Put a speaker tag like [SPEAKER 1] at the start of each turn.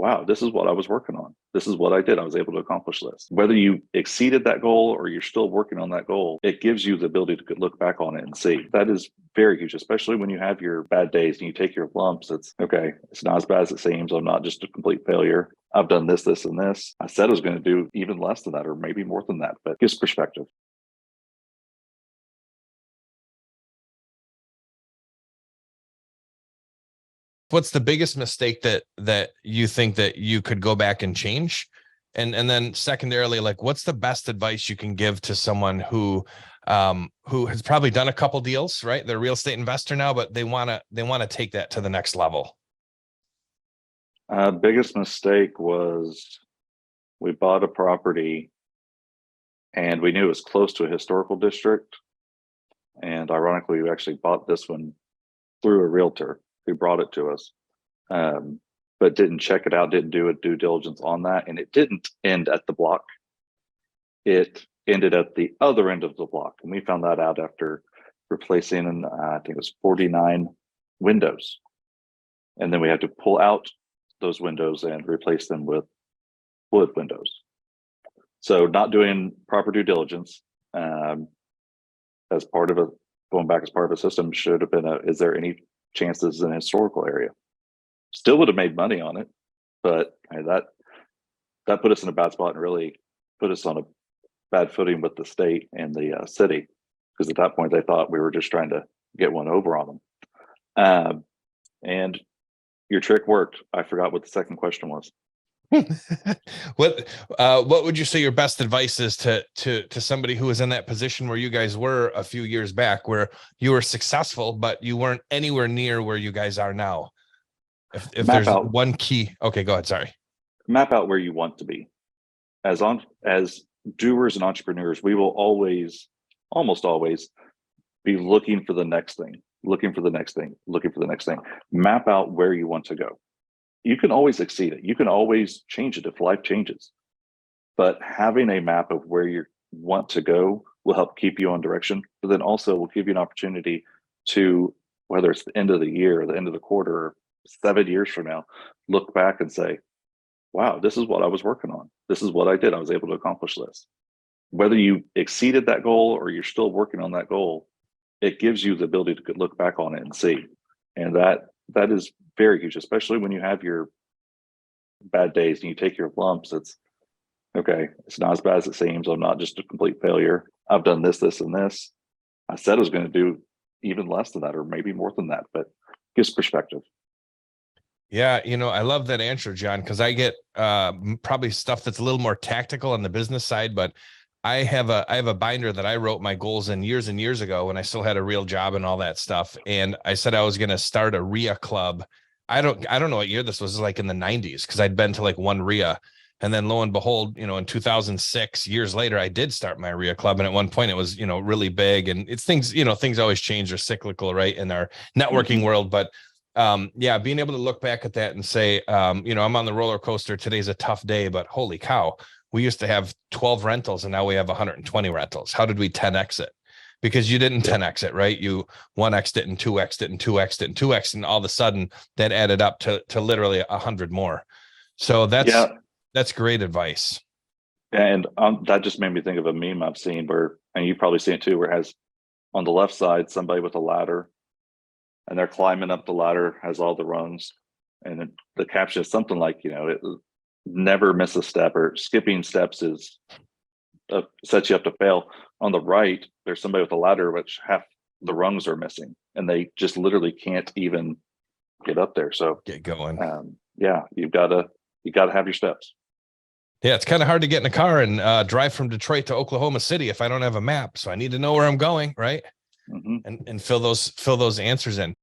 [SPEAKER 1] wow, this is what I was working on. This is what I did. I was able to accomplish this. Whether you exceeded that goal or you're still working on that goal, it gives you the ability to look back on it and see. That is very huge, especially when you have your bad days and you take your lumps. It's okay. It's not as bad as it seems. I'm not just a complete failure. I've done this, this, and this. I said I was going to do even less than that, or maybe more than that, but it gives perspective.
[SPEAKER 2] What's the biggest mistake that you think that you could go back and change? And then secondarily, like, what's the best advice you can give to someone who has probably done a couple deals, right? They're a real estate investor now, but they want to take that to the next level.
[SPEAKER 1] Biggest mistake was we bought a property and we knew it was close to a historical district. And ironically, we actually bought this one through a realtor who brought it to us, but didn't check it out, didn't do a due diligence on that. And it didn't end at the block. It ended at the other end of the block. And we found that out after replacing, I think it was 49 windows. And then we had to pull out those windows and replace them with wood windows. So not doing proper due diligence as part of a, going back as part of a system should have been is there any chances in a historical area? Still would have made money on it, but that put us in a bad spot and really put us on a bad footing with the state and the city, because at that point they thought we were just trying to get one over on them. And your trick worked. I forgot what the second question was.
[SPEAKER 2] What would you say your best advice is to somebody who was in that position where you guys were a few years back, where you were successful, but you weren't anywhere near where you guys are now? If there's one key, okay, go ahead. Sorry.
[SPEAKER 1] Map out where you want to be. As doers and entrepreneurs, we will almost always be looking for the next thing, looking for the next thing. Map out where you want to go. You can always exceed it. You can always change it if life changes. But having a map of where you want to go will help keep you on direction, but then also will give you an opportunity to, whether it's the end of the year, or the end of the quarter, or 7 years from now, look back and say, wow, this is what I was working on. This is what I did. I was able to accomplish this. Whether you exceeded that goal or you're still working on that goal, it gives you the ability to look back on it and see. And that is very huge, especially when you have your bad days and you take your lumps. It's okay. It's not as bad as it seems. I'm not just a complete failure. I've done this, this, and this. I said I was going to do even less than that, or maybe more than that, but it gives perspective.
[SPEAKER 2] Yeah, I love that answer, John, because I get probably stuff that's a little more tactical on the business side, but I have a binder that I wrote my goals in years and years ago when I still had a real job and all that stuff. And I said I was going to start a RIA club. I don't know what year this was, like in the 90s, because I'd been to like one RIA. And then lo and behold, in 2006, years later, I did start my RIA club. And at one point it was, really big, and it's things always change, or cyclical, right, in our networking world. But yeah, being able to look back at that and say, I'm on the roller coaster. Today's a tough day, but holy cow, we used to have 12 rentals and now we have 120 rentals. How did we 10x it? Because you didn't 10x it, right? You 1x it and 2x it and 2x it and 2x, and all of a sudden that added up to literally 100 more. So that's great advice.
[SPEAKER 1] And that just made me think of a meme I've seen where, and you've probably seen it too, where it has on the left side somebody with a ladder, and they're climbing up the ladder, has all the rungs, and the caption is something like, it never miss a step, or skipping steps is sets you up to fail. On the right, there's somebody with a ladder which half the rungs are missing, and they just literally can't even get up there. So
[SPEAKER 2] get going.
[SPEAKER 1] Yeah, you gotta have your steps.
[SPEAKER 2] Yeah, it's kind of hard to get in a car and drive from Detroit to Oklahoma City if I don't have a map. So I need to know where I'm going, right?
[SPEAKER 1] Mm-hmm.
[SPEAKER 2] And fill those answers in.